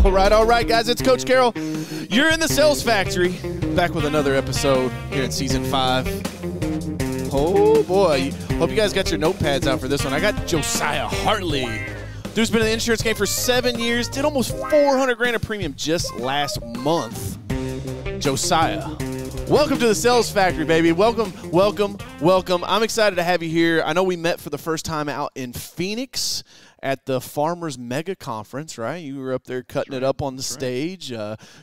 All right, guys, it's Coach Carroll. You're in the Sales Factory, back with another episode here in Season 5. Oh, boy. Hope you guys got your notepads out for this one. I got Josiah Hartley. Dude's been in the insurance game for 7 years, did almost $400,000 of premium just last month. Josiah, welcome to the Sales Factory, baby. Welcome, welcome, welcome. I'm excited to have you here. I know we met for the first time out in Phoenix at the Farmers Mega Conference, right? You were up there cutting it up on the stage.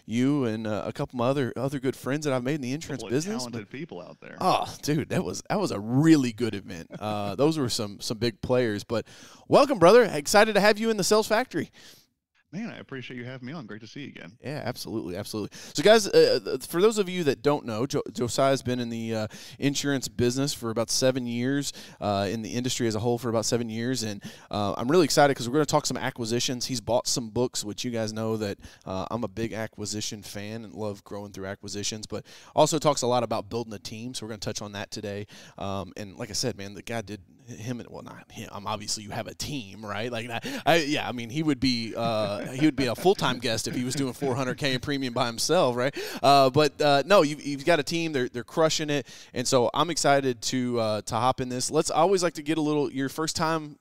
You and a couple of my other good friends that I've made in the insurance business. Talented people out there. Oh, dude, that was a really good event. Those were some big players. But welcome, brother. Excited to have you in the Sales Factory. Man, I appreciate you having me on. Great to see you again. Yeah, absolutely, absolutely. So, guys, for those of you that don't know, Josiah's been in the insurance business for about 7 years, in the industry as a whole for about 7 years, and I'm really excited because we're going to talk some acquisitions. He's bought some books, which you guys know that I'm a big acquisition fan and love growing through acquisitions, but also talks a lot about building a team, so we're going to touch on that today. And like I said, man, the guy did him and, well, not him. Obviously, you have a team, right? Like, I mean, he would be a full-time guest if he was doing $400K in premium by himself, right? But no, you've got a team. They're crushing it, and so I'm excited to hop in this. I always like to get a little your first time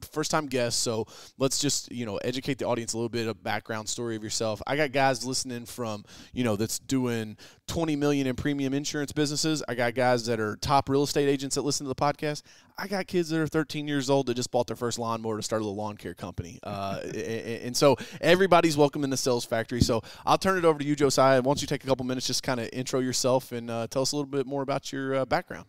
guest. So let's just educate the audience a little bit of background story of yourself. I got guys listening from that's doing $20 million in premium insurance businesses. I got guys that are top real estate agents that listen to the podcast. I got kids that are 13 years old that just bought their first lawnmower to start a little lawn care company. And so everybody's welcome in the Sales Factory. So I'll turn it over to you, Josiah. Why don't you take a couple minutes, just kind of intro yourself and tell us a little bit more about your background.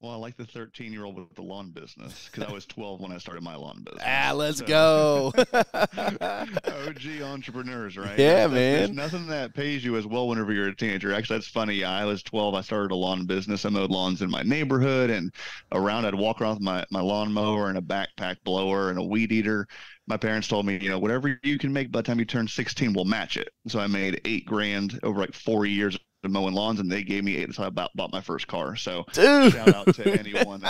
Well, I like the 13-year-old with the lawn business because I was 12 when I started my lawn business. Let's go. OG entrepreneurs, right? Yeah, man. There's nothing that pays you as well whenever you're a teenager. Actually, that's funny. Yeah, I was 12. I started a lawn business. I mowed lawns in my neighborhood and around. I'd walk around with my lawnmower and a backpack blower and a weed eater. My parents told me, whatever you can make by the time you turn 16, we'll match it. So I made $8,000 over like 4 years of mowing lawns, and they gave me $8,000 until I bought my first car. So dude, shout out to anyone,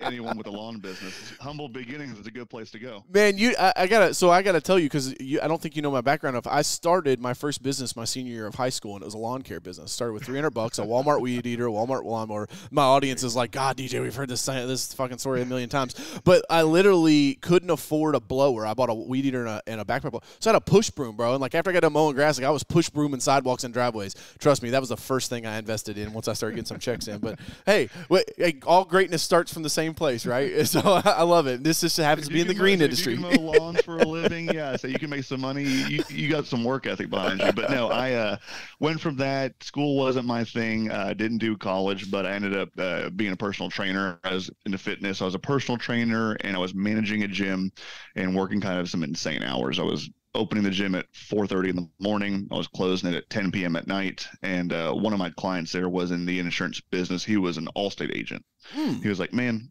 anyone with a lawn business. Humble beginnings is a good place to go. Man, I gotta tell you because I don't think you know my background enough. I started my first business my senior year of high school, and it was a lawn care business. Started with $300, a Walmart weed eater, a Walmart lawnmower. My audience is like, God, DJ, we've heard this fucking story a million times. But I literally couldn't afford a blower. I bought a weed eater and a backpack blower. So I had a push broom, bro. And like after I got done mowing grass, I was push broom in sidewalks and driveways. Trust me, that was the first thing I invested in once I started getting some checks in. But hey, all greatness starts from the same place, right? So I love it. This just happens to be in the green industry. If you can mow lawns for a living, yeah, so you can make some money. You got some work ethic behind you. But no, I went from that. School wasn't my thing. Didn't do college, but I ended up being a personal trainer. I was into fitness. I was a personal trainer, and I was managing a gym and working kind of some insane hours. I was opening the gym at 4:30 in the morning. I was closing it at 10 p.m. at night. And one of my clients there was in the insurance business. He was an Allstate agent. He was like, man,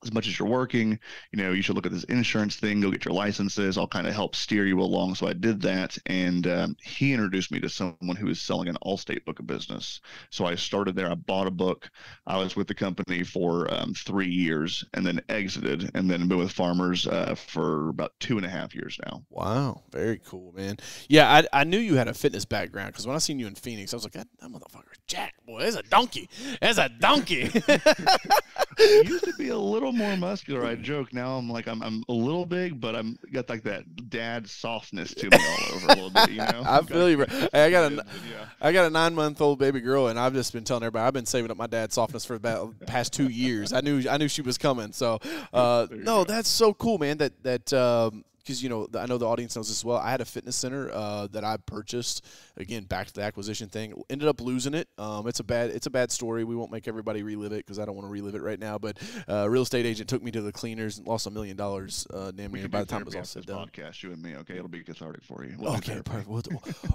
as much as you're working, you should look at this insurance thing, go get your licenses. I'll kind of help steer you along. So I did that. And he introduced me to someone who was selling an Allstate book of business. So I started there. I bought a book. I was with the company for 3 years and then exited and then been with Farmers for about 2.5 years now. Wow. Very cool, man. Yeah, I knew you had a fitness background because when I seen you in Phoenix, I was like, that motherfucker's jacked, boy. There's a donkey. There's a donkey. I used to be a little more muscular. I joke now. I'm a little big, but I'm got like that dad softness to me all over a little bit. I feel you, bro. Hey, I got a 9-month-old baby girl, and I've just been telling everybody I've been saving up my dad's softness for about the past 2 years. I knew she was coming. So no, that's so cool, man. That because I know the audience knows this as well. I had a fitness center that I purchased. Again, back to the acquisition thing. Ended up losing it. It's a bad story. We won't make everybody relive it because I don't want to relive it right now. But a real estate agent took me to the cleaners and lost $1 million damn near by the time it was all said done. Podcast, you and me, okay? It'll be cathartic for you. Okay, perfect.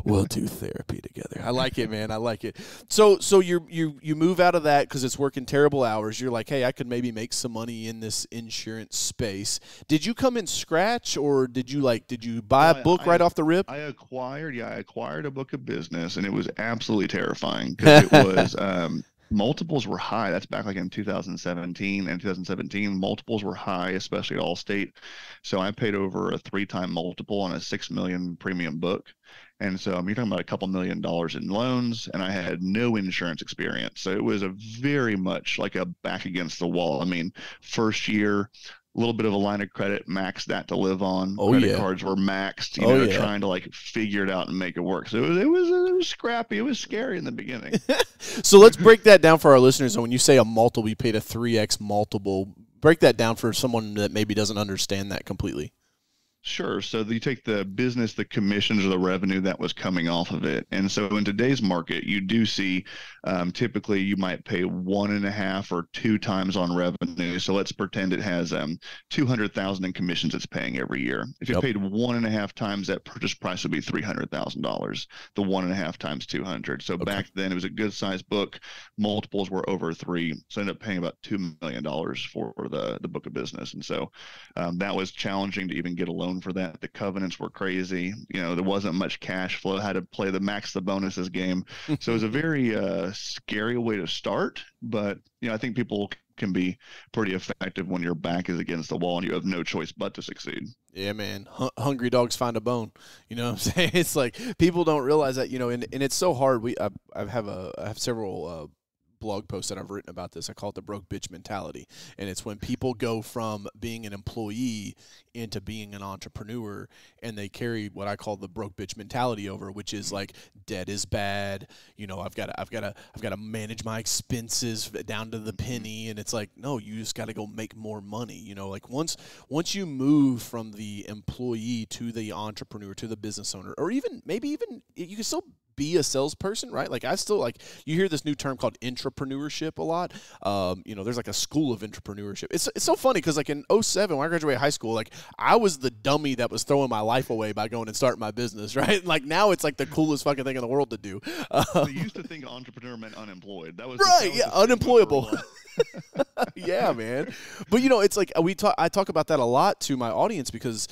We'll do therapy together. I like it, man. I like it. So you move out of that because it's working terrible hours. You're like, hey, I could maybe make some money in this insurance space. Did you come in scratch or did you buy a book right off the rip? I acquired a book of business, and it was absolutely terrifying because it was multiples were high. That's back like in 2017 and 2017. Multiples were high, especially at Allstate. So I paid over a 3-time multiple on a $6 million premium book. And so you're talking about a couple $1 million in loans, and I had no insurance experience. So it was a very much like a back against the wall. I mean, first year, a little bit of a line of credit, maxed that to live on. Oh, credit yeah. cards were maxed, you Oh, know, yeah. trying to like figure it out and make it work. So it was scrappy. It was scary in the beginning. So let's break that down for our listeners. And when you say a multiple, we paid a 3x multiple. Break that down for someone that maybe doesn't understand that completely. Sure. So you take the business, the commissions, or the revenue that was coming off of it. And so in today's market, you do see typically you might pay 1.5 or 2 times on revenue. So let's pretend it has 200,000 in commissions it's paying every year. If you paid 1.5 times, that purchase price would be $300,000. The 1.5 times 200. So back then it was a good sized book. Multiples were over 3. So I ended up paying about $2 million for the book of business. And so that was challenging to even get a loan for that. The covenants were crazy. You know, there wasn't much cash flow. Had to play the max the bonuses game. So it was a very scary way to start. But you know, I think people can be pretty effective when your back is against the wall and you have no choice but to succeed. Yeah, man. Hungry dogs find a bone. You know what I'm saying? It's like people don't realize that. You know, and it's so hard. I have several blog posts that I've written about this. I call it the broke bitch mentality. And it's when people go from being an employee into being an entrepreneur, and they carry what I call the broke bitch mentality over, which is like debt is bad. You know, I've got to manage my expenses down to the penny. And it's like, no, you just got to go make more money. You know, like once you move from the employee to the entrepreneur to the business owner, or maybe even you can still be a salesperson, right? Like I still you hear this new term called intrapreneurship a lot. You know, there's like a school of entrepreneurship. It's so funny because like in 2007 when I graduated high school, like I was the dummy that was throwing my life away by going and starting my business, right? Like now it's like the coolest fucking thing in the world to do. I used to think entrepreneur meant unemployed. That was right, yeah, unemployable. Yeah, man. But you know, it's like I talk about that a lot to my audience because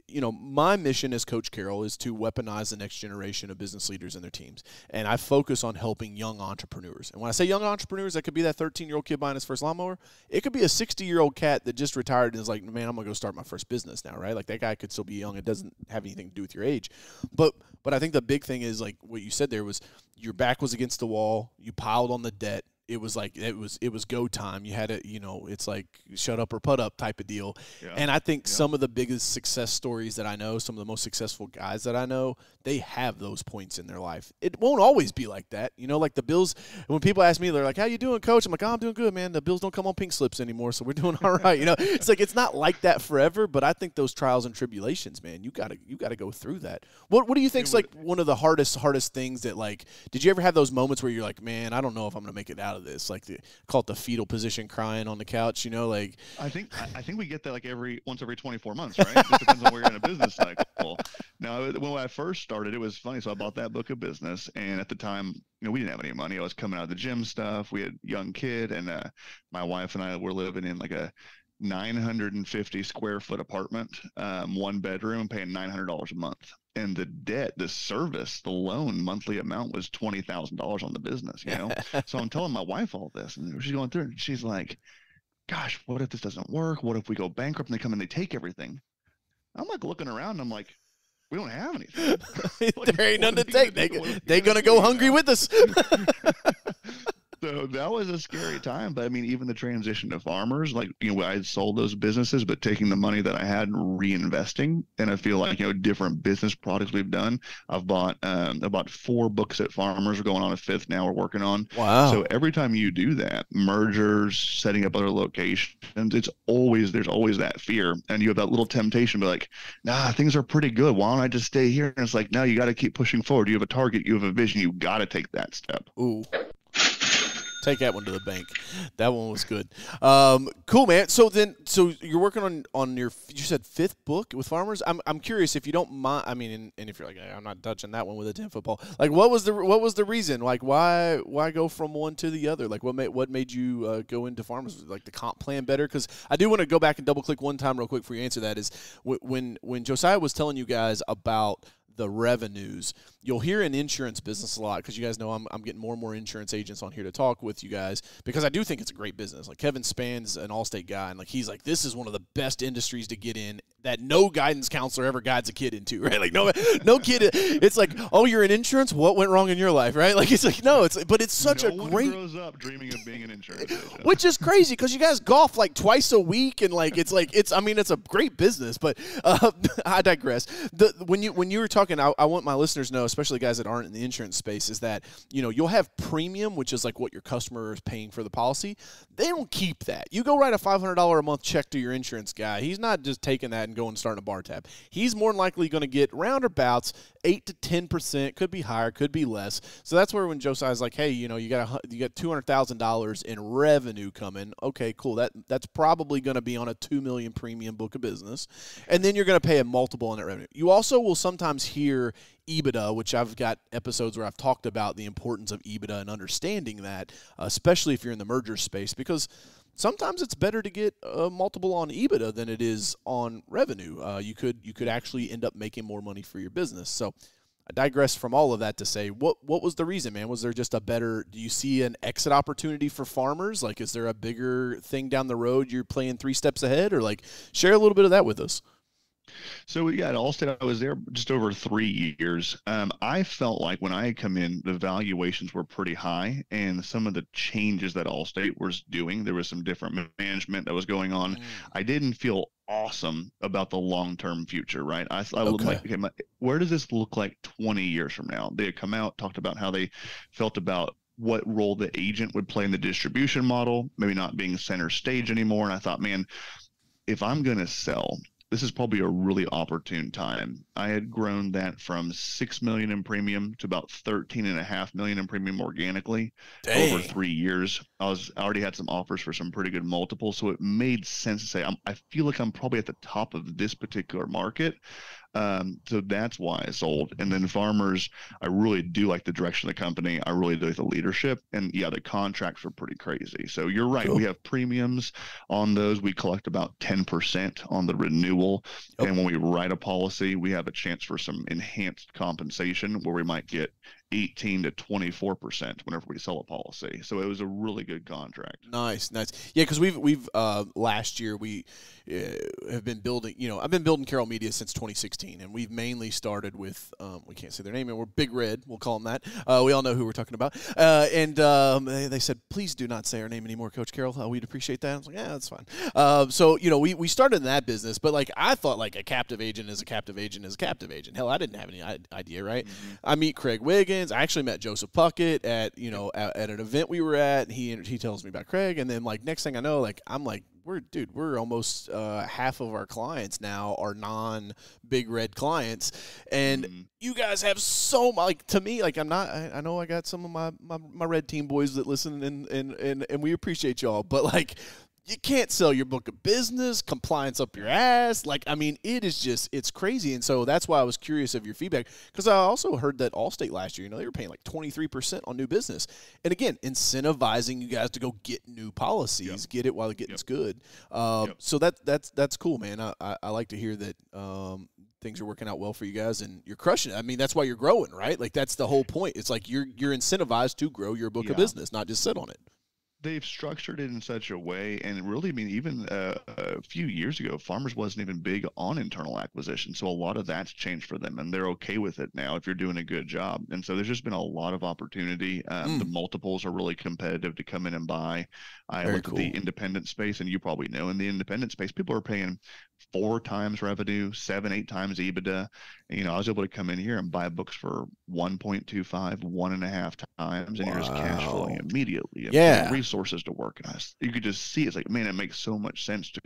you know, my mission as Coach Carroll is to weaponize the next generation of business leaders and their teams. And I focus on helping young entrepreneurs. And when I say young entrepreneurs, that could be that 13-year-old kid buying his first lawnmower. It could be a 60-year-old cat that just retired and is like, man, I'm going to go start my first business now, right? Like that guy could still be young. It doesn't have anything to do with your age. But I think the big thing is like what you said there was your back was against the wall. You piled on the debt. It was like it was go time. You had to, you know, it's like shut up or put up type of deal. Yeah. And I think some of the biggest success stories that I know, some of the most successful guys that I know, they have those points in their life. It won't always be like that. You know, like the Bills, when people ask me, they're like, how you doing, coach? I'm like, oh, I'm doing good, man. The Bills don't come on pink slips anymore, so we're doing all right. You know, it's like it's not like that forever, but I think those trials and tribulations, man, you gotta go through that. What do you think's like one of the hardest things that like, did you ever have those moments where you're like, man, I don't know if I'm gonna make it out of this? Like call it the fetal position, crying on the couch, you know, like I think we get that like once every 24 months, right? It just depends on where you're in a business cycle. Now, when I first started, it was funny. So I bought that book of business, and at the time, you know, we didn't have any money. I was coming out of the gym stuff. We had a young kid, and my wife and I were living in like a 950 square foot apartment, 1 bedroom, paying $900 a month. And the debt, the service, the loan monthly amount was $20,000 on the business, you know? So I'm telling my wife all this, and she's going through it, and she's like, gosh, what if this doesn't work? What if we go bankrupt and they come and they take everything? I'm like looking around, and I'm like, we don't have anything. Like, there ain't nothing to take. They're going to go hungry with us. So that was a scary time. But I mean, even the transition to farmers, like, you know, I had sold those businesses, but taking the money that I had and reinvesting. And I feel like, you know, different business products we've done. I've bought about 4 books at Farmers. We're going on a 5th now we're working on. Wow. So every time you do that, mergers, setting up other locations, there's always that fear. And you have that little temptation to be like, nah, things are pretty good. Why don't I just stay here? And it's like, no, you got to keep pushing forward. You have a target. You have a vision. You got to take that step. Ooh. Take that one to the bank. That one was good. Cool, man. So you're working on your, you said 5th book with Farmers. I'm curious if you don't mind. I mean, and if you're like, I'm not touching that one with a 10 football. Like, what was the reason? Like, why go from one to the other? Like, what made you go into Farmers? Like the comp plan better? Because I do want to go back and double click one time real quick before you answer that. Is when Josiah was telling you guys about the revenues. You'll hear in insurance business a lot, because you guys know I'm getting more and more insurance agents on here to talk with you guys, because I do think it's a great business. Like Kevin Span's an Allstate guy, and like he's like, this is one of the best industries to get in that no guidance counselor ever guides a kid into, right? Like no kid. It's like, oh, you're in insurance. What went wrong in your life, right? Like it's like no, but it's such a great. No one grows up dreaming of being an insurance agent. Which is crazy, because you guys golf like twice a week, and like it's a great business. But I digress. When you were talking, I want my listeners to know, especially guys that aren't in the insurance space, is that you'll have premium, which is like what your customer is paying for the policy. They don't keep that. You go write a $500 a month check to your insurance guy. He's not just taking that and going and starting a bar tab. He's more than likely going to get roundabouts 8 to 10%, could be higher, could be less. So that's where when Josiah's like, hey, you got $200,000 in revenue coming. Okay, cool. That's probably going to be on a $2 million premium book of business, and then you're going to pay a multiple on that revenue. You also will sometimes hear EBITDA, which I've got episodes where I've talked about the importance of EBITDA and understanding that, especially if you're in the merger space, because sometimes it's better to get a multiple on EBITDA than it is on revenue. You could actually end up making more money for your business. So I digress from all of that to say, what was the reason, man? Was there just do you see an exit opportunity for farmers? Like, is there a bigger thing down the road you're playing 3 steps ahead? Or like, share a little bit of that with us. So yeah, at Allstate, I was there just over 3 years. I felt like when I had come in, the valuations were pretty high, and some of the changes that Allstate was doing, there was some different management that was going on. I didn't feel awesome about the long-term future, right? I looked like, okay, where does this look like 20 years from now? They had come out, talked about how they felt about what role the agent would play in the distribution model, maybe not being center stage anymore. And I thought, man, if I'm going to sell, this is probably a really opportune time. I had grown that from $6 million in premium to about $13.5 million in premium organically. Dang. Over 3 years. I already had some offers for some pretty good multiples, so it made sense to say I feel like I'm probably at the top of this particular market. So that's why I sold. And then farmers, I really do like the direction of the company. I really do like the leadership. And yeah, the contracts were pretty crazy. So you're right. Cool. We have premiums on those. We collect about 10% on the renewal. Yep. And when we write a policy, we have a chance for some enhanced compensation where we might get 18 to 24% whenever we sell a policy. So it was a really good contract. Nice. Yeah, because we've last year we have been building. I've been building Carroll Media since 2016, and we've mainly started with we can't say their name, and we're Big Red. We'll call them that. We all know who we're talking about. And they said, please do not say our name anymore, Coach Carroll. We'd appreciate that. I was like, yeah, that's fine. So we started in that business, but like I thought like a captive agent is a captive agent is a captive agent. Hell, I didn't have any idea, right? Mm-hmm. I meet Craig Wiggins. I actually met Joseph Puckett at an event we were at. And he tells me about Craig, and then like next thing I know, like I'm like, we're almost half of our clients now are non-Big Red clients, and you guys have so much. Like, to me, like I know I got some of my Red Team boys that listen, and we appreciate y'all, but like, you can't sell your book of business, compliance up your ass. Like, I mean, it's crazy. And so that's why I was curious of your feedback, because I also heard that Allstate last year, they were paying like 23% on new business. And again, incentivizing you guys to go get new policies, get it while the getting's good. So that's cool, man. I like to hear that things are working out well for you guys and you're crushing it. I mean, that's why you're growing, right? Like, that's the whole point. It's like you're incentivized to grow your book of business, not just sit on it. They've structured it in such a way, and really, I mean, even a few years ago, farmers wasn't even big on internal acquisition. So a lot of that's changed for them, and they're okay with it now if you're doing a good job. And so there's just been a lot of opportunity. The multiples are really competitive to come in and buy. I looked at the independent space, and you probably know in the independent space, people are paying 4 times revenue, 7-8 times EBITDA. And, I was able to come in here and buy books for 1.25, 1.5 times, and you're just cash flowing immediately. And resources to work. And you could just see it's like, man, it makes so much sense to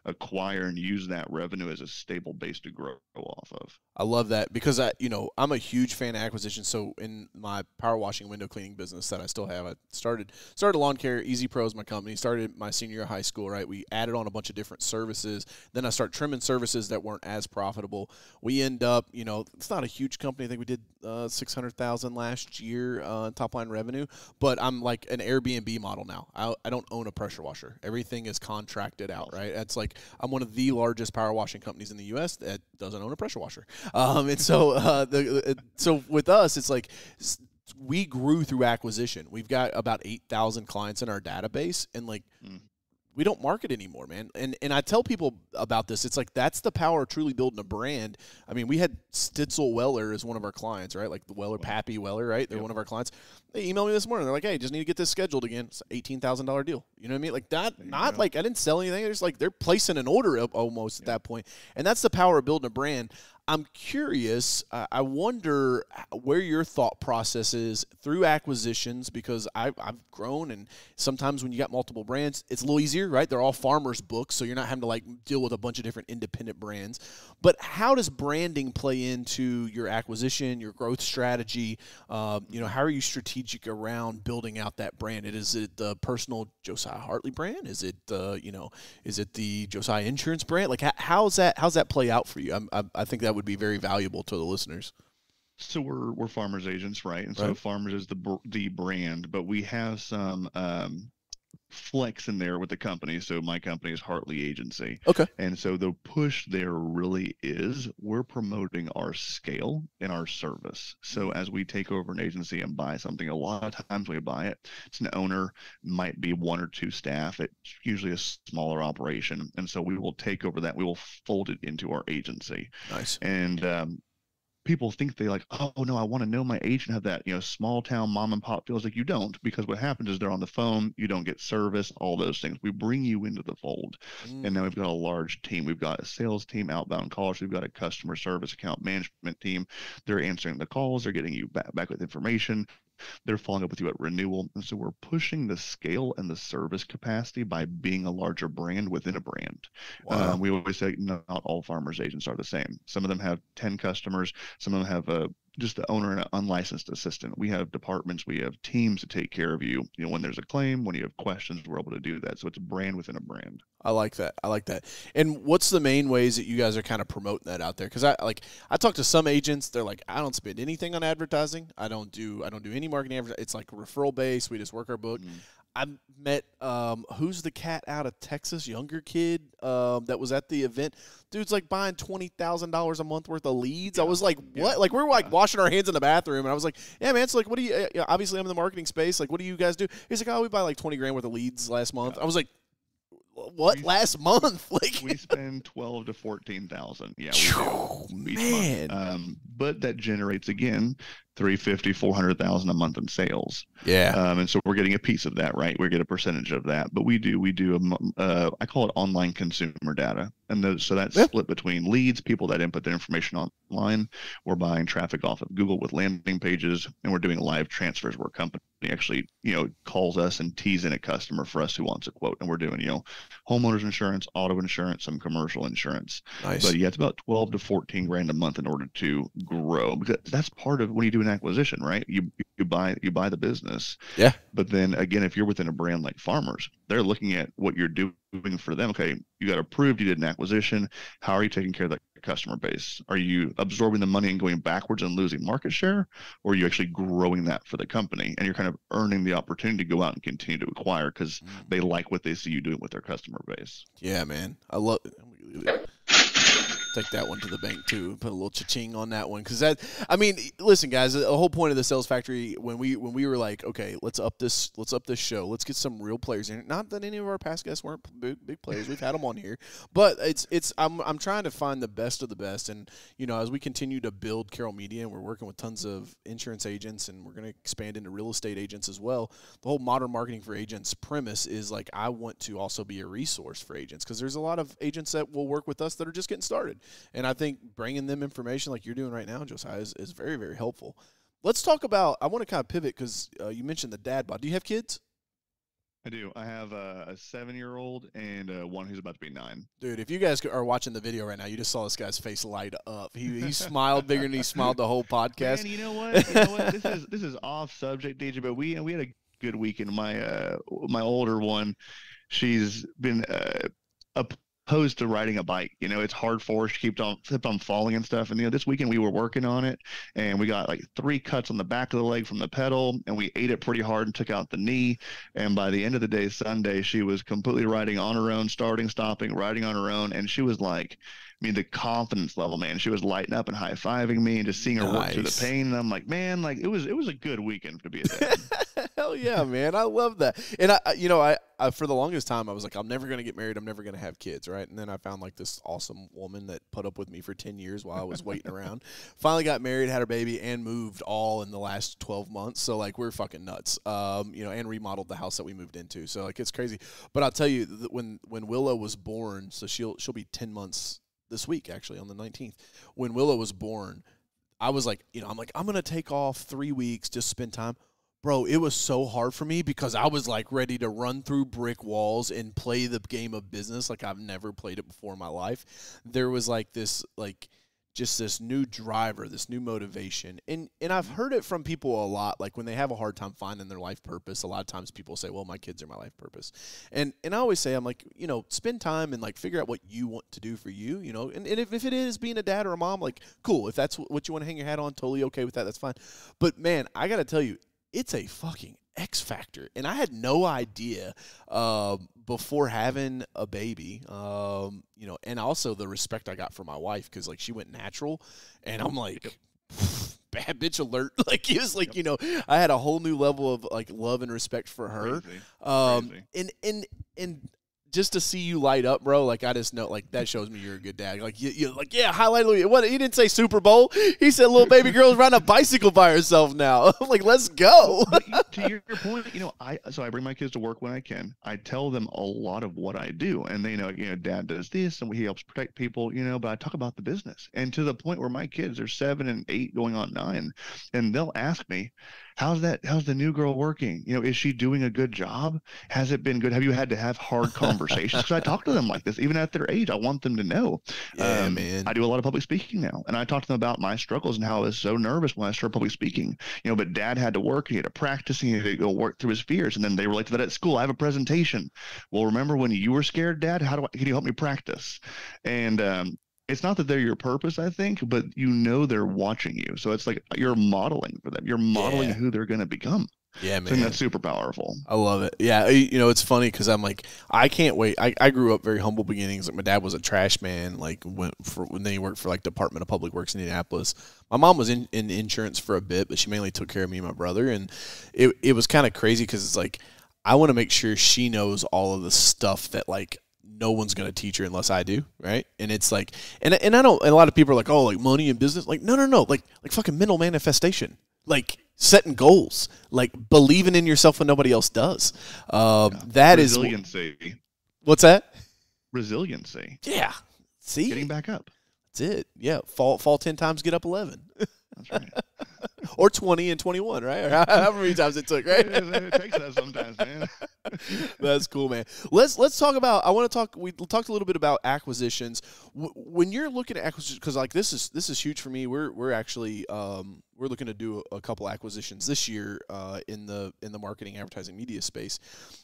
acquire and use that revenue as a stable base to grow off of. I love that, because I'm a huge fan of acquisition. So in my power washing window cleaning business that I still have, I started Lawn Care. Easy Pro is my company. Started my senior year of high school, right? We added on a bunch of different services. Then I started trimming services that weren't as profitable. We end up, it's not a huge company. I think we did $600,000 last year top line revenue, but I'm like an Airbnb model now. now. I don't own a pressure washer. Everything is contracted out, right? It's like I'm one of the largest power washing companies in the U.S. that doesn't own a pressure washer. And so so with us, it's like we grew through acquisition. We've got about 8,000 clients in our database, and like we don't market anymore, man. And I tell people about this. It's like that's the power of truly building a brand. I mean, we had Stitzel Weller as one of our clients, right? Like the Weller, Pappy Weller, right? They're one of our clients. They emailed me this morning. They're like, hey, just need to get this scheduled again. It's an $18,000 deal. You know what I mean? Like that, not like I didn't sell anything. They're just like they're placing an order almost at that point. And that's the power of building a brand. I'm curious, I wonder where your thought process is through acquisitions, because I've grown, and sometimes when you got multiple brands, it's a little easier, right? They're all farmers' books, so you're not having to like deal with a bunch of different independent brands. But how does branding play into your acquisition, your growth strategy? How are you strategic around building out that brand? Is it the personal Josiah Hartley brand? Is it is it the Josiah Insurance brand? Like how's that play out for you? I think that would be very valuable to the listeners. So we're farmers agents, right? And so farmers is the brand, but we have some flex in there with the company. So my company is Hartley Agency. Okay. And so the push there really is we're promoting our scale and our service. So as we take over an agency and buy something, a lot of times we buy it, it's an owner, might be 1 or 2 staff. It's usually a smaller operation. And so we will take over that. We will fold it into our agency. Nice. And people think they like, oh no, I want to know my agent have that, small town mom and pop feels. Like you don't, because what happens is they're on the phone, you don't get service, all those things. We bring you into the fold. And now we've got a large team. We've got a sales team, outbound callers. We've got a customer service account management team. They're answering the calls. They're getting you back with information. They're following up with you at renewal. And so we're pushing the scale and the service capacity by being a larger brand within a brand. Wow. We always say not all farmers agents are the same. Some of them have 10 customers. Some of them have just the owner and an unlicensed assistant. We have departments. We have teams to take care of you. When there's a claim, when you have questions, we're able to do that. So it's a brand within a brand. I like that. And what's the main ways that you guys are kind of promoting that out there? Because I talk to some agents. They're like, I don't spend anything on advertising. I don't do any marketing. It's like referral based. We just work our book. I met who's the cat out of Texas, younger kid that was at the event. Dude's like buying $20,000 a month worth of leads. I was like, what? Like we were like washing our hands in the bathroom, and I was like, yeah, man. It's like, what do you? Obviously, I'm in the marketing space. Like, what do you guys do? He's like, oh, we buy like 20 grand worth of leads last month. I was like, what? Last month? Like we spend 12 to 14,000. Yeah, man. But that generates again 350, 400,000 a month in sales. Yeah. And so we're getting a piece of that, right? We get a percentage of that, but we do I call it online consumer data. And so that's split between leads, people that input their information online. We're buying traffic off of Google with landing pages, and we're doing live transfers where a company actually, calls us and tees in a customer for us who wants a quote. And we're doing, homeowners insurance, auto insurance, some commercial insurance. Nice. But yeah, it's about 12 to 14 grand a month in order to grow, because that's part of when you do an acquisition, right? You buy the business. Yeah. But then again, if you're within a brand like Farmers, they're looking at what you're doing for them. Okay, you got approved, you did an acquisition. How are you taking care of that customer base? Are you absorbing the money and going backwards and losing market share? Or are you actually growing that for the company? And you're kind of earning the opportunity to go out and continue to acquire because they like what they see you doing with their customer base. Yeah, man. I love take that one to the bank too. Put a little cha-ching on that one, because listen, guys. The whole point of the Sales Factory, when we were like, okay, let's up this show. Let's get some real players in it. Not that any of our past guests weren't big players. We've had them on here, but I'm trying to find the best of the best. And as we continue to build Carroll Media, and we're working with tons of insurance agents, and we're going to expand into real estate agents as well. The whole modern marketing for agents premise is like, I want to also be a resource for agents, because there's a lot of agents that will work with us that are just getting started. And I think bringing them information like you're doing right now, Josiah, is very, very helpful. Let's talk about, I want to kind of pivot, because you mentioned the dad bod. Do you have kids? I do. I have a 7-year-old and one who's about to be 9. Dude, if you guys are watching the video right now, you just saw this guy's face light up. He smiled bigger than he smiled the whole podcast. Man, you know what? This is off subject, DJ, but we had a good weekend. My older one, she's been opposed to riding a bike. You know, it's hard for her. She kept on falling and stuff. And, you know, this weekend we were working on it, and we got like 3 cuts on the back of the leg from the pedal, and we ate it pretty hard and took out the knee. And by the end of the day, Sunday, she was completely riding on her own, starting, stopping, riding on her own. And she was like, I mean, the confidence level, man, she was lighting up and high-fiving me and just seeing her work through the pain. And I'm like, man, like it was a good weekend to be a dad. Hell yeah, man. I love that. And I for the longest time, I was like, I'm never going to get married. I'm never going to have kids. Right. And then I found like this awesome woman that put up with me for 10 years while I was waiting around. Finally got married, had her baby, and moved all in the last 12 months. So like, we're fucking nuts. And remodeled the house that we moved into. So like, it's crazy. But I'll tell you that when Willow was born, so she'll be 10 months this week, actually, on the 19th. When Willow was born, I was like, I'm going to take off 3 weeks, just spend time. Bro, it was so hard for me because I was like ready to run through brick walls and play the game of business like I've never played it before in my life. There was like this, like, just this new driver, this new motivation. And I've heard it from people a lot, like when they have a hard time finding their life purpose, a lot of times people say, well, my kids are my life purpose. And I always say, I'm like, spend time and like figure out what you want to do for you, and if it is being a dad or a mom, like, cool. If that's what you want to hang your hat on, totally okay with that. That's fine. But man, I got to tell you, it's a fucking X factor. And I had no idea before having a baby, and also the respect I got for my wife because, like, she went natural. And I'm like, bad bitch alert. Like, it was like, I had a whole new level of, like, love and respect for her. Crazy. And just to see you light up, bro, like, I just know, like, that shows me you're a good dad. Like, you're like, yeah, highlight. What? He didn't say Super Bowl. He said little baby girl's riding a bicycle by herself now. I'm like, let's go. But to your point, I bring my kids to work when I can. I tell them a lot of what I do, and they know, dad does this, and he helps protect people, but I talk about the business. And to the point where my kids are 7 and 8 going on 9, and they'll ask me, how's the new girl working? Is she doing a good job? Has it been good? Have you had to have hard conversations? Because I talk to them like this, even at their age. I want them to know. Yeah, man. I do a lot of public speaking now, and I talk to them about my struggles and how I was so nervous when I started public speaking. But dad had to work, he had to practice, he had to go work through his fears, and then they relate to that at school. I have a presentation. Well, remember when you were scared, Dad? Can you help me practice? And it's not that they're your purpose, I think, but they're watching you. So it's like you're modeling for them. You're modeling who they're going to become. Yeah, man. I think that's super powerful. I love it. Yeah, it's funny because I'm like, I can't wait. I grew up very humble beginnings. Like, my dad was a trash man. Like, when he worked for like Department of Public Works in Indianapolis. My mom was in insurance for a bit, but she mainly took care of me and my brother. And it was kind of crazy because it's like, I want to make sure she knows all of the stuff that, like, no one's going to teach her unless I do, right? And it's like, and I don't, and a lot of people are like, oh, like money and business. Like, no, like fucking mental manifestation. Like, setting goals, like believing in yourself when nobody else does. That is resiliency. What's that? Resiliency. Yeah. See? Getting back up. That's it. Yeah. Fall 10 times, get up 11. That's right. Or 20 and 21, right? Or however many times it took, right? It takes that sometimes, man. That's cool, man. Let's talk about. We talked a little bit about acquisitions. When you're looking at acquisitions, because like this is huge for me. We're actually we're looking to do a couple acquisitions this year in the marketing, advertising, media space.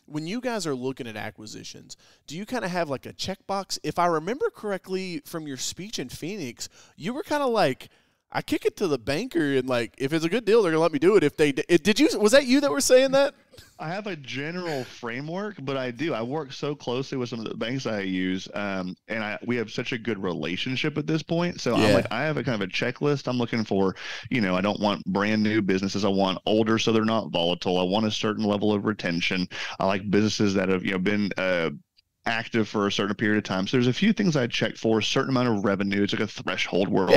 When you guys are looking at acquisitions, do you kind of have like a checkbox? If I remember correctly from your speech in Phoenix, you were kind of like, I kick it to the banker, and like, if it's a good deal, they're gonna let me do it. If they did, was that you that were saying that? I have a general framework, but I work so closely with some of the banks I use, and we have such a good relationship at this point. So I'm like, I have a kind of a checklist. I'm looking for, I don't want brand new businesses. I want older so they're not volatile. I want a certain level of retention. I like businesses that have been active for a certain period of time. So there's a few things I check for. A certain amount of revenue. It's like a threshold where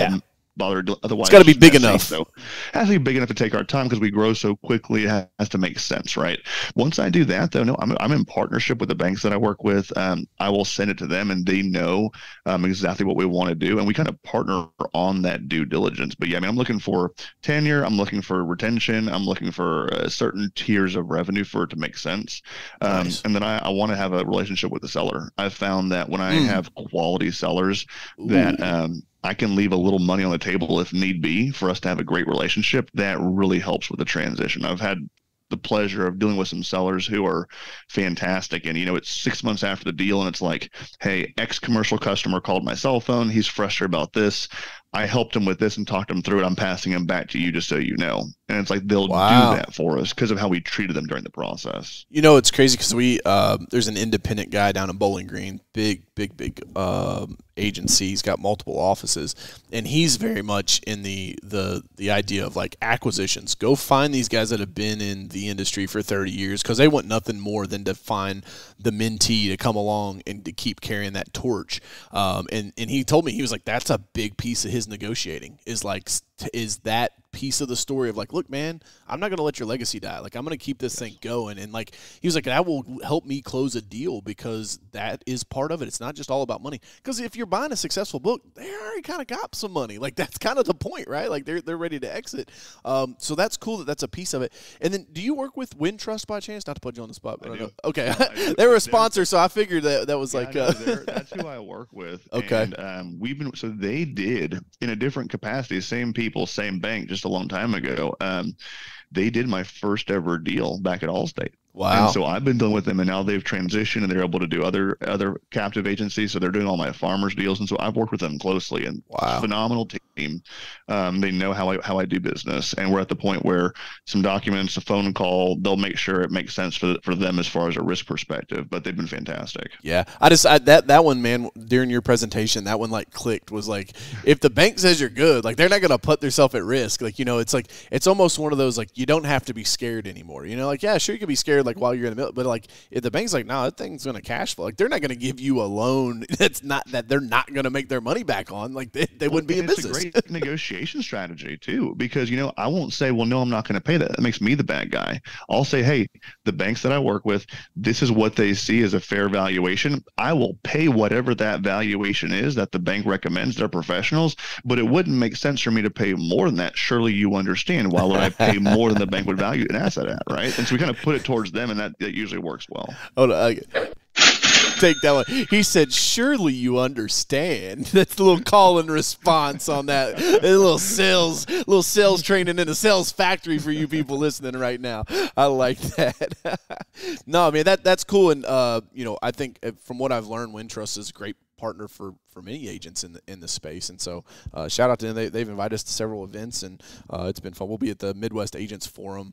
bothered otherwise. It's got to be big enough. So it has to be big enough to take our time because we grow so quickly. It has to make sense, right? Once I do that, though, I'm in partnership with the banks that I work with. I will send it to them, and they know exactly what we want to do, and we kind of partner on that due diligence. But yeah, I mean, I'm looking for tenure, I'm looking for retention, I'm looking for certain tiers of revenue for it to make sense. Nice. And then I want to have a relationship with the seller. I've found that when I have quality sellers that I can leave a little money on the table if need be for us to have a great relationship. That really helps with the transition. I've had the pleasure of dealing with some sellers who are fantastic. And, it's 6 months after the deal and it's like, hey, X commercial customer called my cell phone. He's frustrated about this. I helped him with this and talked him through it. I'm passing him back to you just so you know. And it's like they'll do that for us because of how we treated them during the process. It's crazy because there's an independent guy down in Bowling Green, big agency. He's got multiple offices, and he's very much in the idea of like acquisitions. Go find these guys that have been in the industry for 30 years because they want nothing more than to find the mentee to come along and to keep carrying that torch. And he told me, he was like, that's a big piece of his negotiating is that piece of the story of like, look, man, I'm not going to let your legacy die. Like, I'm going to keep this thing going. And like, he was like, that will help me close a deal because that is part of it. It's not just all about money. Because if you're buying a successful book, they already kind of got some money. Like, that's kind of the point, right? Like, they're ready to exit. So that's cool that's a piece of it. And then do you work with Wintrust by chance? Not to put you on the spot. But I do. Okay. They were a sponsor, so I figured that was like. That's who I work with. Okay. And so they did in a different capacity, same people, same bank, just a long time ago. They did my first ever deal back at Allstate. Wow. And so I've been dealing with them, and now they've transitioned and they're able to do other captive agencies. So they're doing all my farmers deals. And so I've worked with them closely, and phenomenal team. They know how I do business, and we're at the point where some documents, a phone call, they'll make sure it makes sense for them as far as a risk perspective, but they've been fantastic. Yeah. That one, man, during your presentation, that one like clicked, was like, if the bank says you're good, like they're not going to put themselves at risk. Like, it's almost one of those, like, you don't have to be scared anymore. Like, yeah, sure, you can be scared like while you're in the middle, but like if the bank's like, no, that thing's going to cash flow, like they're not going to give you a loan that they're not going to make their money back on. Like they wouldn't be in business. It's a great negotiation strategy too, because I won't say, well, no, I'm not going to pay that. That makes me the bad guy. I'll say, hey, the banks that I work with, this is what they see as a fair valuation. I will pay whatever that valuation is that the bank recommends. They're professionals, but it wouldn't make sense for me to pay more than that. Surely you understand why would I pay more than the bank would value an asset at, right? And so we kind of put it towards them, and that usually works well. Hold on. Take that one. He said, surely you understand. That's the little call and response on that. A little sales training in a sales factory for you people listening right now. I like that. No, I mean, that's cool. And, I think from what I've learned, Wintrust is a great partner for many agents in the space, and so shout out to them. They've invited us to several events, and it's been fun. We'll be at the Midwest Agents Forum.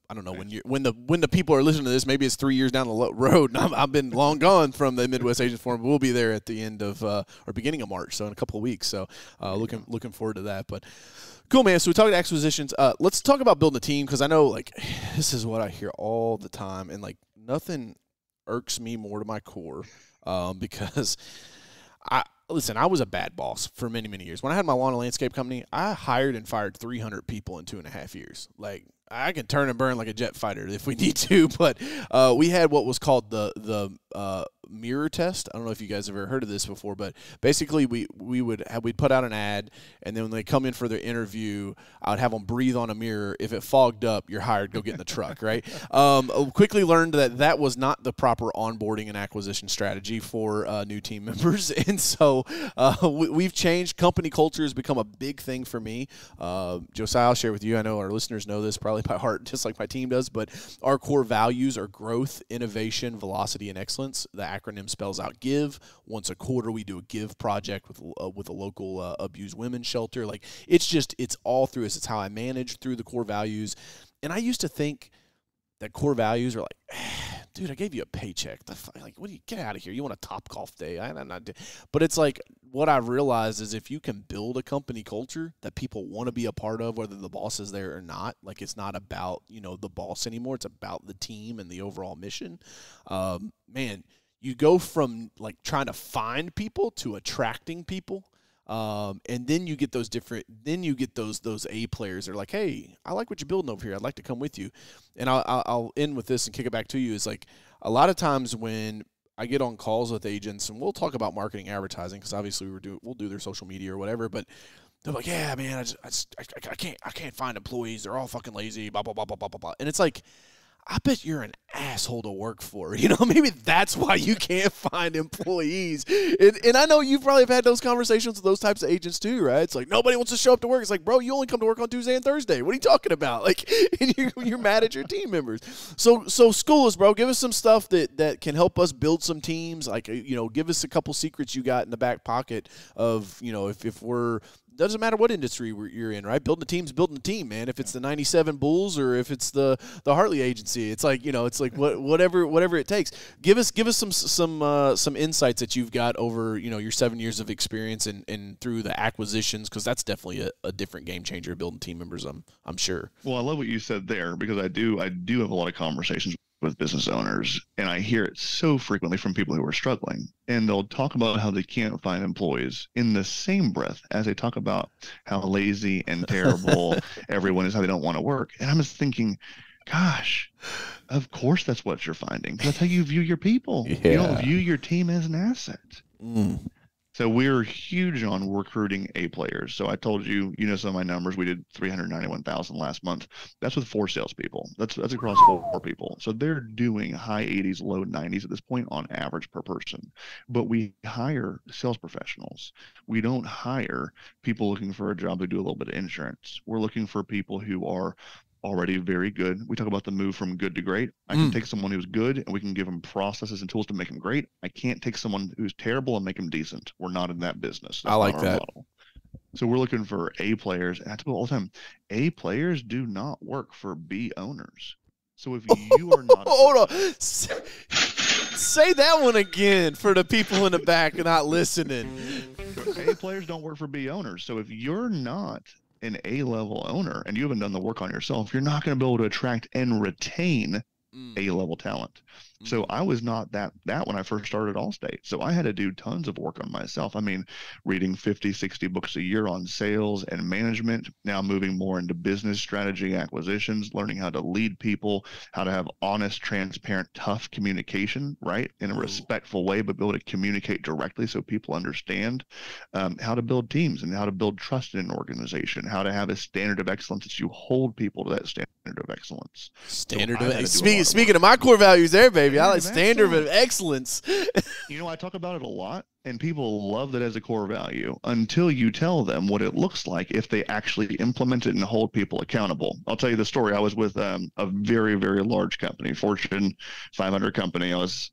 I don't know when the people are listening to this. Maybe it's 3 years down the road. And I've been long gone from the Midwest Agents Forum. We'll be there at the end of or beginning of March, so in a couple of weeks. So looking forward to that. But cool, man. So we talked acquisitions. Let's talk about building a team, because I know like this is what I hear all the time, and like nothing irks me more to my core because I was a bad boss for many, many years. When I had my lawn and landscape company, I hired and fired 300 people in 2.5 years. Like, I can turn and burn like a jet fighter if we need to, but we had what was called the mirror test. I don't know if you guys have ever heard of this before, but basically we'd put out an ad, and then when they come in for their interview, I would have them breathe on a mirror. If it fogged up, you're hired. Go get in the truck, right? Quickly learned that was not the proper onboarding and acquisition strategy for new team members, and so we've changed. Company culture has become a big thing for me. Josiah, I'll share with you. I know our listeners know this probably by heart, just like my team does, but our core values are growth, innovation, velocity, and excellence. The acronym spells out GIVE. Once a quarter, we do a GIVE project with a local abused women's shelter. Like, it's all through us. It's how I manage through the core values. And I used to think that core values are like, dude, I gave you a paycheck. Like, what do you get out of here? You want a top golf day? I'm not. But it's like, what I've realized is if you can build a company culture that people want to be a part of, whether the boss is there or not, like, it's not about the boss anymore. It's about the team and the overall mission. Man, you go from like trying to find people to attracting people. And then you get those those A players that are like, hey, I like what you're building over here. I'd like to come with you. And I'll end with this and kick it back to you. Is like, a lot of times when I get on calls with agents, and we'll talk about marketing, advertising, because obviously we'll do their social media or whatever, but they're like, yeah, man, I can't find employees. They're all fucking lazy, blah, blah, blah, blah, blah, blah, blah. And it's like, I bet you're an asshole to work for. Maybe that's why you can't find employees. And I know you probably have had those conversations with those types of agents too, right? It's like, nobody wants to show up to work. It's like, bro, you only come to work on Tuesday and Thursday. What are you talking about? Like, and you're mad at your team members. So school us, bro. Give us some stuff that can help us build some teams. Like, give us a couple secrets you got in the back pocket of, if we're, doesn't matter what industry you're in, right? Building a team's building a team, man. If it's the 97 Bulls or if it's the Hartley agency, it's like, whatever it takes. Give us some insights that you've got over, your 7 years of experience and through the acquisitions, because that's definitely a different game changer, building team members, I'm sure. Well, I love what you said there, because I do have a lot of conversations with business owners, and I hear it so frequently from people who are struggling, and they'll talk about how they can't find employees in the same breath as they talk about how lazy and terrible everyone is, how they don't want to work. And I'm just thinking, gosh, of course that's what you're finding. That's how you view your people. Yeah. You don't view your team as an asset. So we're huge on recruiting A players. So I told you, some of my numbers. We did 391,000 last month. That's with 4 salespeople. That's across 4 people. So they're doing high 80s, low 90s at this point on average per person. But we hire sales professionals. We don't hire people looking for a job who do a little bit of insurance. We're looking for people who are already very good. We talk about the move from good to great. I can take someone who's good and we can give them processes and tools to make them great. I can't take someone who's terrible and make them decent. We're not in that business. That's I like that. Model. So we're looking for A players. And I tell people all the time, A players do not work for B owners. So if you are not... Hold on. Say that one again for the people in the back not listening. A players don't work for B owners. So if you're not an A-level owner and you haven't done the work on yourself, you're not going to be able to attract and retain A-level talent. So I was not that when I first started Allstate. So I had to do tons of work on myself. I mean, reading 50, 60 books a year on sales and management, now moving more into business strategy, acquisitions, learning how to lead people, how to have honest, transparent, tough communication, right? In a respectful way, but be able to communicate directly so people understand how to build teams and how to build trust in an organization, how to have a standard of excellence that you hold people to that standard of excellence. Speaking of my core values there, baby. I like standard of excellence. I talk about it a lot, and people love that as a core value until you tell them what it looks like if they actually implement it and hold people accountable. I'll tell you the story. I was with a very, very large company, Fortune 500 company. I was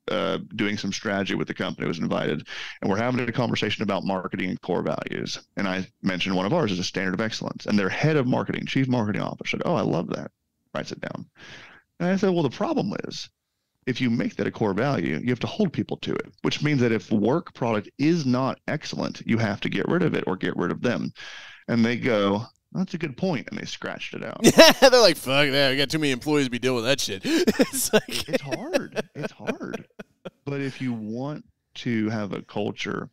doing some strategy with the company. I was invited, and we're having a conversation about marketing and core values. And I mentioned one of ours is a standard of excellence. And their head of marketing, chief marketing officer, said, "Oh, I love that." Writes it down. And I said, well, the problem is, if you make that a core value, you have to hold people to it, which means that if work product is not excellent, you have to get rid of it or get rid of them. And they go, that's a good point. And they scratched it out. They're like, fuck that. We got too many employees to be dealing with that shit. It's hard. It's hard. But if you want to have a culture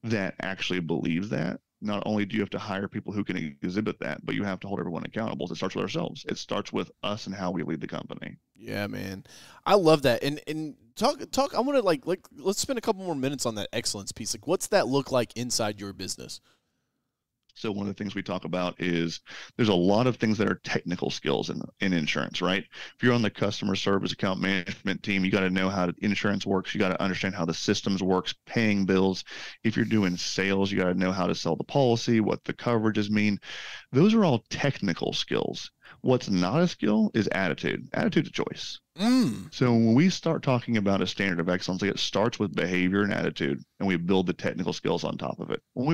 that actually believes that, not only do you have to hire people who can exhibit that, but you have to hold everyone accountable. It starts with ourselves. It starts with us and how we lead the company. Yeah, man. I love that. And talk. I want to like let's spend a couple more minutes on that excellence piece. Like, what's that look like inside your business? So one of the things we talk about is there's a lot of things that are technical skills in insurance, right? If you're on the customer service account management team, you got to know how insurance works. You got to understand how the systems works, paying bills. If you're doing sales, you got to know how to sell the policy, what the coverages mean. Those are all technical skills. What's not a skill is attitude. Attitude's a choice. So when we start talking about a standard of excellence, it starts with behavior and attitude, and we build the technical skills on top of it. When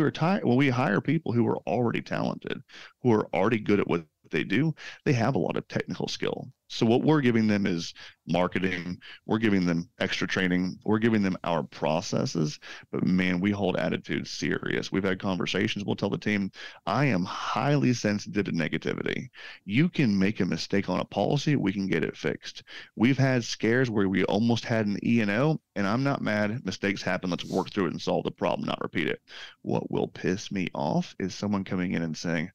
we hire people who are already talented, who are already good at what they do, they have a lot of technical skill. So what we're giving them is marketing. We're giving them extra training. We're giving them our processes. But man, we hold attitude serious. We've had conversations. We'll tell the team, I am highly sensitive to negativity. You can make a mistake on a policy. We can get it fixed. We've had scares where we almost had an E&O, and I'm not mad. Mistakes happen. Let's work through it and solve the problem, not repeat it. What will piss me off is someone coming in and saying,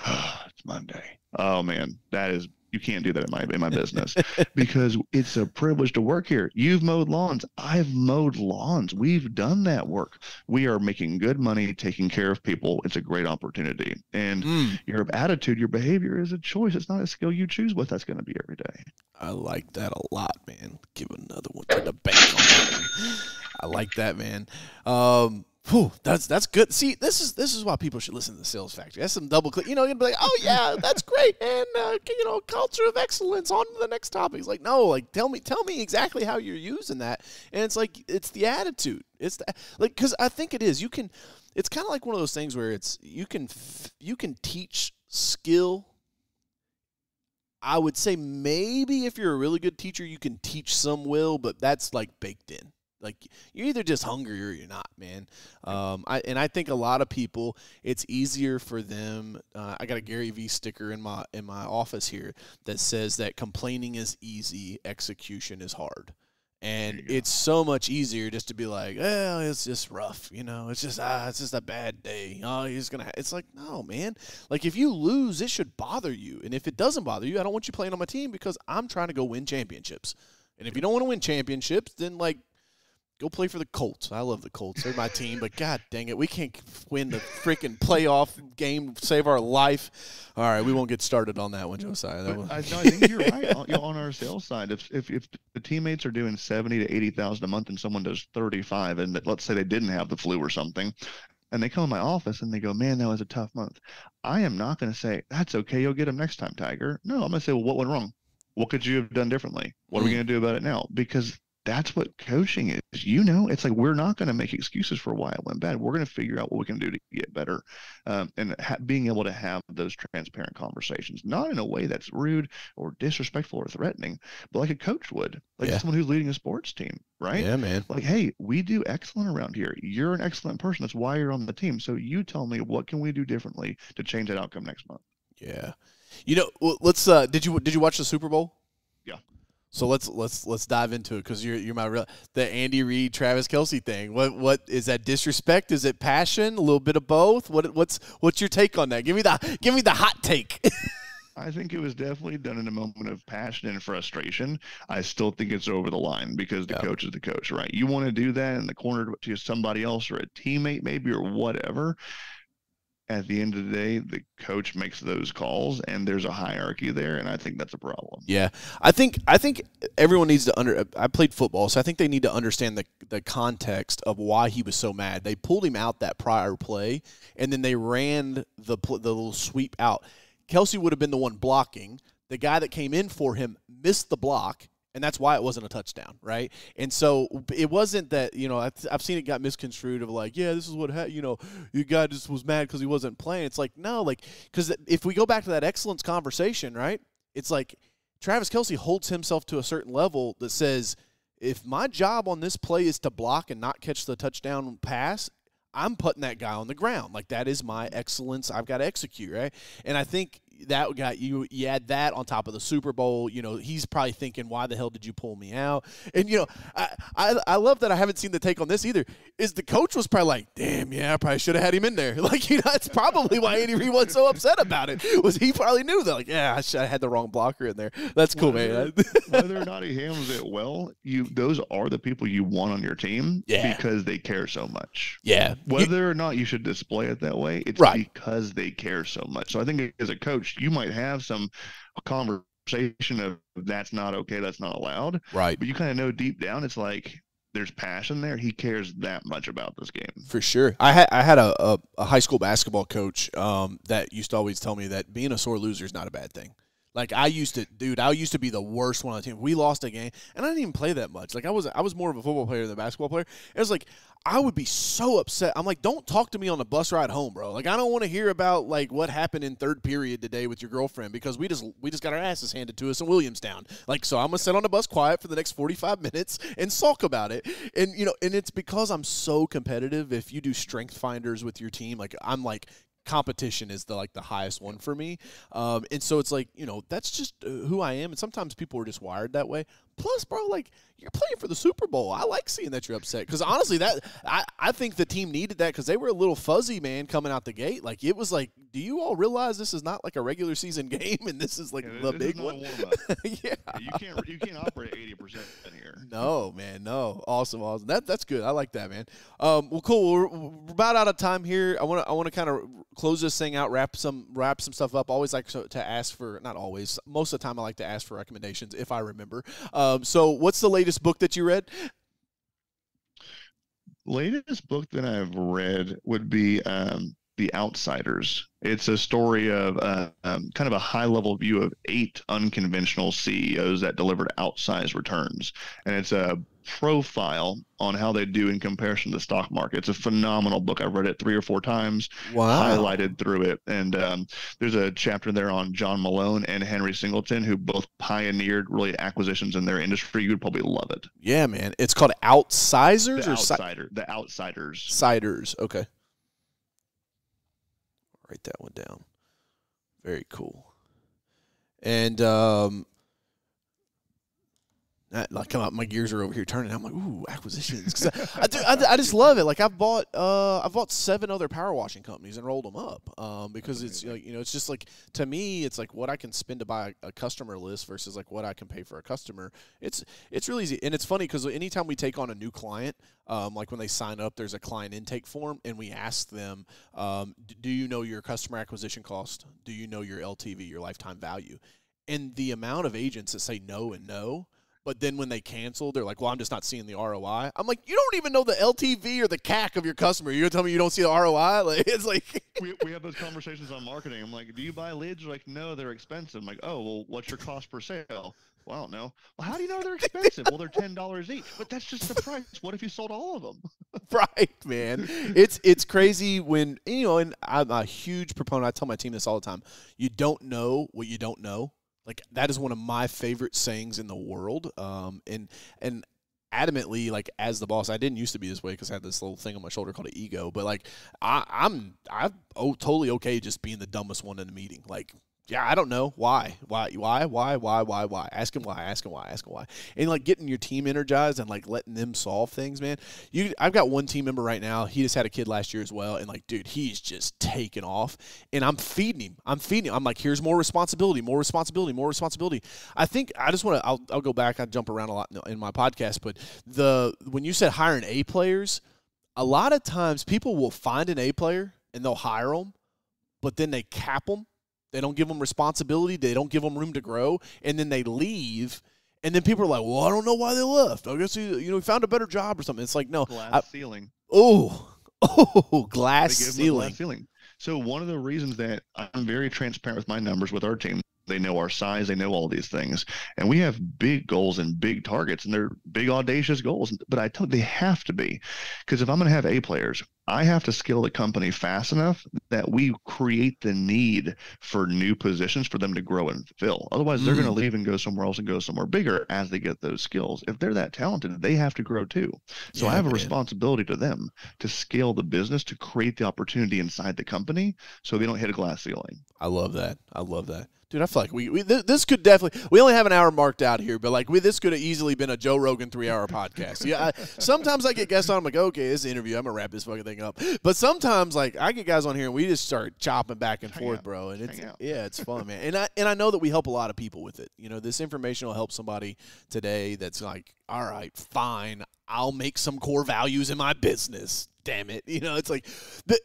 it's Monday. Oh man, that is You can't do that in my business because it's a privilege to work here. You've mowed lawns. I've mowed lawns. We've done that work. We are making good money, taking care of people. It's a great opportunity. And your attitude, your behavior is a choice. It's not a skill you choose what that's going to be every day. I like that a lot, man. Give another one to the bank on that one. I like that, man. That's good. See, this is why people should listen to the Sales Factory. That's some double click. You know, you'd be like, oh yeah, that's great, and culture of excellence. On to the next topic. It's like, no, like tell me exactly how you're using that. And it's like it's the attitude. It's because I think it is. You can. It's kind of like one of those things where it's you can teach skill. I would say maybe if you're a really good teacher, you can teach some will, but that's like baked in. Like you're either just hungry or you're not, man. I think a lot of people, it's easier for them. I got a Gary Vee sticker in my office here that says that complaining is easy, execution is hard. And it's so much easier just to be like, oh, it's just rough, it's just a bad day. Oh, it's like, no, man. Like if you lose, it should bother you. And if it doesn't bother you, I don't want you playing on my team because I'm trying to go win championships. And if you don't want to win championships, then like go play for the Colts. I love the Colts. They're my team, but God dang it, we can't win the freaking playoff game, save our life. All right, we won't get started on that one, Josiah. I think you're right. On our sales side, if the teammates are doing 70 to 80,000 a month and someone does 35, and let's say they didn't have the flu or something, and they come in my office and they go, man, that was a tough month. I am not going to say, that's okay, you'll get them next time, Tiger. No, I'm going to say, well, what went wrong? What could you have done differently? What are we going to do about it now? Because that's what coaching is. It's like we're not going to make excuses for why it went bad. We're going to figure out what we can do to get better, and being able to have those transparent conversations, not in a way that's rude or disrespectful or threatening, but like a coach would, like someone who's leading a sports team, right? Yeah, man. Like, hey, we do excellent around here. You're an excellent person. That's why you're on the team. So you tell me, what can we do differently to change that outcome next month? Yeah. Let's. Did you watch the Super Bowl? Yeah. So let's dive into it because you're the Andy Reid Travis Kelce thing. What is that, disrespect? Is it passion? A little bit of both? What's your take on that? Give me the hot take. I think it was definitely done in a moment of passion and frustration. I still think it's over the line because the coach is the coach, right? You want to do that in the corner to somebody else or a teammate maybe or whatever. At the end of the day, the coach makes those calls, and there's a hierarchy there, and I think that's a problem. Yeah, I think everyone needs to I played football, so I think they need to understand the context of why he was so mad. They pulled him out that prior play, and then they ran the little sweep out. Kelce would have been the one blocking. The guy that came in for him missed the block, and that's why it wasn't a touchdown, right? And so it wasn't that, I've seen it got misconstrued of like, yeah, this is what, your guy just was mad because he wasn't playing. It's like, no, like, because if we go back to that excellence conversation, right, it's like Travis Kelce holds himself to a certain level that says, if my job on this play is to block and not catch the touchdown pass, I'm putting that guy on the ground. Like, that is my excellence. I've got to execute, right? And I think that got you add that on top of the Super Bowl. He's probably thinking, why the hell did you pull me out? And I love that I haven't seen the take on this either. Is the coach was probably like, damn, yeah, I probably should have had him in there. Like, that's probably why Andy Reid was so upset about it. Was he probably knew that, like, yeah, I had the wrong blocker in there. That's cool, man. Whether or not he handles it well, those are the people you want on your team because they care so much. Yeah. Whether or not you should display it that way, it's because they care so much. So I think as a coach, you might have some conversation of that's not okay, that's not allowed. Right. But you kind of know deep down it's like there's passion there. He cares that much about this game. For sure. I had a high school basketball coach that used to always tell me that being a sore loser is not a bad thing. Like, I used to be the worst one on the team. We lost a game, and I didn't even play that much. Like, I was more of a football player than a basketball player. It was like, I would be so upset. I'm like, don't talk to me on the bus ride home, bro. Like, I don't want to hear about, like, what happened in third period today with your girlfriend because we just got our asses handed to us in Williamstown. Like, so I'm going to sit on the bus quiet for the next 45 minutes and sulk about it. And, and it's because I'm so competitive. If you do strength finders with your team, like, I'm like, competition is the highest one for me. And so it's like, that's just who I am. And sometimes people are just wired that way. Plus, bro, like, you're playing for the Super Bowl. I like seeing that you're upset because honestly, I think the team needed that because they were a little fuzzy, man, coming out the gate. Like it was like, do you all realize this is not like a regular season game and this is like the big one? Yeah, you can't operate 80% in here. No, man, no. Awesome. That's good. I like that, man. Well, cool. We're about out of time here. I want to kind of close this thing out, wrap some stuff up. Always like to ask for, not always, most of the time I like to ask for recommendations if I remember. So what's the latest book that you read? Latest book that I've read would be The Outsiders. It's a story of kind of a high-level view of 8 unconventional CEOs that delivered outsized returns. And it's a profile on how they do in comparison to the stock market. It's a phenomenal book. I've read it 3 or 4 times, highlighted through it. And there's a chapter there on John Malone and Henry Singleton, who both pioneered really acquisitions in their industry. You'd probably love it. Yeah, man. It's called Outsiders? The Outsiders. Siders. Okay. Write that one down. Very cool. And my gears are over here turning. I'm like, ooh, acquisitions. 'Cause I just love it. Like I've bought 7 other power washing companies and rolled them up because it's it's just like, to me it's like what I can spend to buy a customer list versus like what I can pay for a customer. It's really easy, and it's funny because anytime we take on a new client, like when they sign up, there's a client intake form, and we ask them, do you know your customer acquisition cost? Do you know your LTV, your lifetime value? And the amount of agents that say no and no. But then when they cancel, they're like, well, I'm just not seeing the ROI. I'm like, you don't even know the LTV or the CAC of your customer. You're going to tell me you don't see the ROI? Like, it's like we have those conversations on marketing. I'm like, do you buy leads? They're like, no, they're expensive. I'm like, oh, well, what's your cost per sale? Well, I don't know. Well, how do you know they're expensive? Well, they're $10 each. But that's just the price. What if you sold all of them? Right, man. It's crazy when, and I'm a huge proponent. I tell my team this all the time. You don't know what you don't know. Like, that is one of my favorite sayings in the world. And adamantly, like, as the boss, I didn't used to be this way because I had this little thing on my shoulder called an ego. But, like, I'm totally okay just being the dumbest one in the meeting. Like, yeah, I don't know. Why? Ask him why. And, like, getting your team energized and, like, letting them solve things, man. I've got one team member right now. He just had a kid last year as well. And, like, dude, he's just taking off. And I'm feeding him. I'm like, here's more responsibility. I think I just want to – I'll go back. I jump around a lot in my podcast. But when you said hiring A players, a lot of times people will find an A player and they'll hire them, but then they cap them. They don't give them responsibility. They don't give them room to grow, and then they leave. And then people are like, "Well, I don't know why they left. I guess he found a better job or something." It's like, no, glass ceiling. Glass ceiling. So one of the reasons that I'm very transparent with my numbers with our team, they know our size, they know all these things, and we have big goals and big targets, and they're big, audacious goals. But I tell you, they have to be, because if I'm going to have A players, I have to scale the company fast enough that we create the need for new positions for them to grow and fill. Otherwise, they're going to leave and go somewhere else and go somewhere bigger as they get those skills. If they're that talented, they have to grow too. So I have a responsibility to them to scale the business, to create the opportunity inside the company so they don't hit a glass ceiling. I love that. Dude, I feel like this could definitely – we only have an hour marked out here, but like this could have easily been a Joe Rogan 3-hour podcast. Yeah, sometimes I get guests on, I'm like, okay, this interview, I'm going to wrap this fucking thing up. But sometimes like I get guys on here and we just start chopping back and forth, bro. And it's fun, man. And I know that we help a lot of people with it. This information will help somebody today that's like, all right, fine, I'll make some core values in my business. Damn it. It's like, but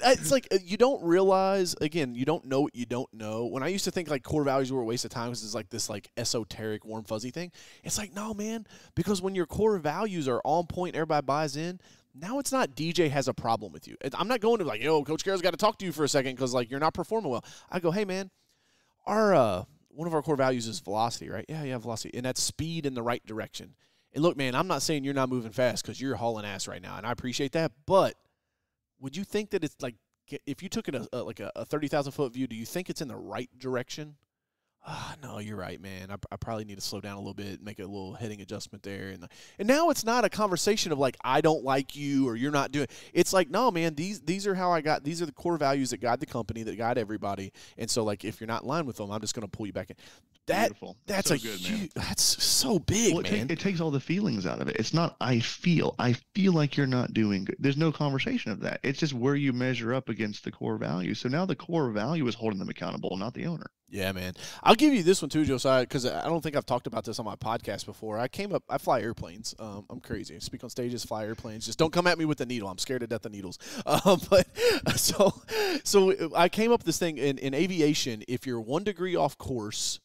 it's like you don't realize, again, you don't know what you don't know. When I used to think like core values were a waste of time because it's like this like esoteric, warm, fuzzy thing. It's like, no, man, because when your core values are on point, everybody buys in. Now it's not DJ has a problem with you. I'm not going to like, Coach Carroll's got to talk to you for a second because like you're not performing well. I go, hey, man, one of our core values is velocity, right? Yeah, velocity. And that's speed in the right direction. And look, man, I'm not saying you're not moving fast because you're hauling ass right now, and I appreciate that. But would you think that it's like if you took it a 30,000-foot view, do you think it's in the right direction? No, you're right, man. I probably need to slow down a little bit, make a little heading adjustment there. And now it's not a conversation of like I don't like you or you're not doing. It's like, no, man, these are how I got. These are the core values that guide the company, that guide everybody. And so like if you're not in line with them, I'm just going to pull you back in. Beautiful. That's so a good, huge, man. that's so big, man. It takes all the feelings out of it. It's not I feel like you're not doing good. There's no conversation of that. It's just where you measure up against the core value. So now the core value is holding them accountable, not the owner. Yeah, man. I'll give you this one too, Josiah, because I don't think I've talked about this on my podcast before. I fly airplanes. I'm crazy. I speak on stages, fly airplanes. Just don't come at me with the needle. I'm scared to death of needles. But so I came up with this thing in aviation. If you're 1 degree off course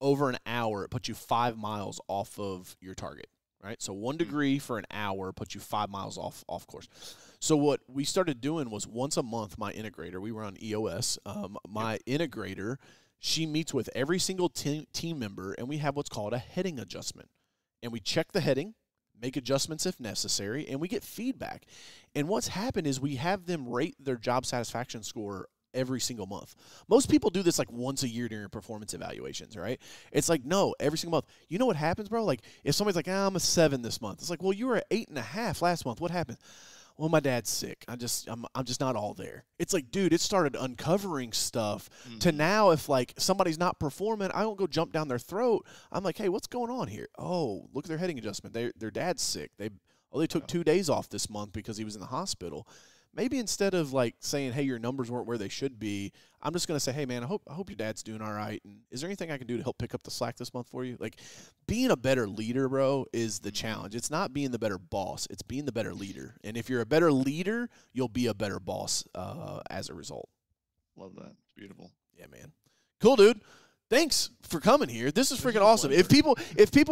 over an hour, it puts you 5 miles off of your target, right? So 1 degree for an hour puts you 5 miles off course. So what we started doing was once a month, my integrator, we were on EOS, my integrator, she meets with every single team member, and we have what's called a heading adjustment. And we check the heading, make adjustments if necessary, and we get feedback. And what's happened is we have them rate their job satisfaction score every single month. Most people do this like once a year during performance evaluations, right? It's like, no, every single month. You know what happens, bro? Like if somebody's like, I'm a 7 this month. It's like, well, you were at 8.5 last month. What happened? Well, my dad's sick. I'm just not all there. It's like, dude, it started uncovering stuff to now if like somebody's not performing, I don't go jump down their throat. I'm like, hey, what's going on here? Oh, look at their heading adjustment. Their dad's sick. They took 2 days off this month because he was in the hospital. Maybe instead of like saying, hey, your numbers weren't where they should be, I'm just going to say, hey, man, I hope your dad's doing all right. And is there anything I can do to help pick up the slack this month for you? Like being a better leader, bro, is the challenge. It's not being the better boss. It's being the better leader. And if you're a better leader, you'll be a better boss as a result. Love that. It's beautiful. Yeah, man. Cool, dude. Thanks for coming here. This is freaking awesome. If people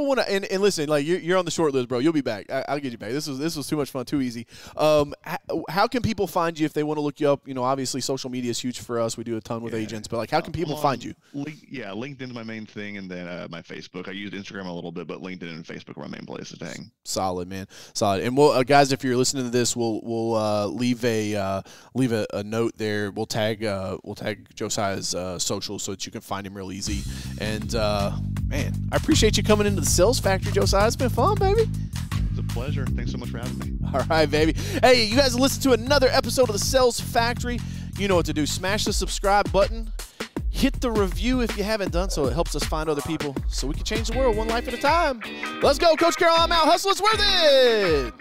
want to and listen, like you're on the short list, bro. You'll be back. I'll get you back. This was too much fun, too easy. How can people find you if they want to look you up? You know, obviously social media is huge for us. We do a ton with agents, but like, how can people find you? LinkedIn's my main thing, and then my Facebook. I use Instagram a little bit, but LinkedIn and Facebook are my main places to hang. Solid, man. Solid. And we'll guys, if you're listening to this, we'll leave a note there. We'll tag Josiah's social so that you can find him real easy. And man, I appreciate you coming into the Sales Factory, Josiah. It's been fun, baby. It's a pleasure. Thanks so much for having me. All right, baby. Hey, you guys listen to another episode of the Sales Factory. You know what to do. Smash the subscribe button. Hit the review if you haven't done so. It helps us find other people so we can change the world one life at a time. Let's go, Coach Carroll. I'm out. Hustle, it's worth it.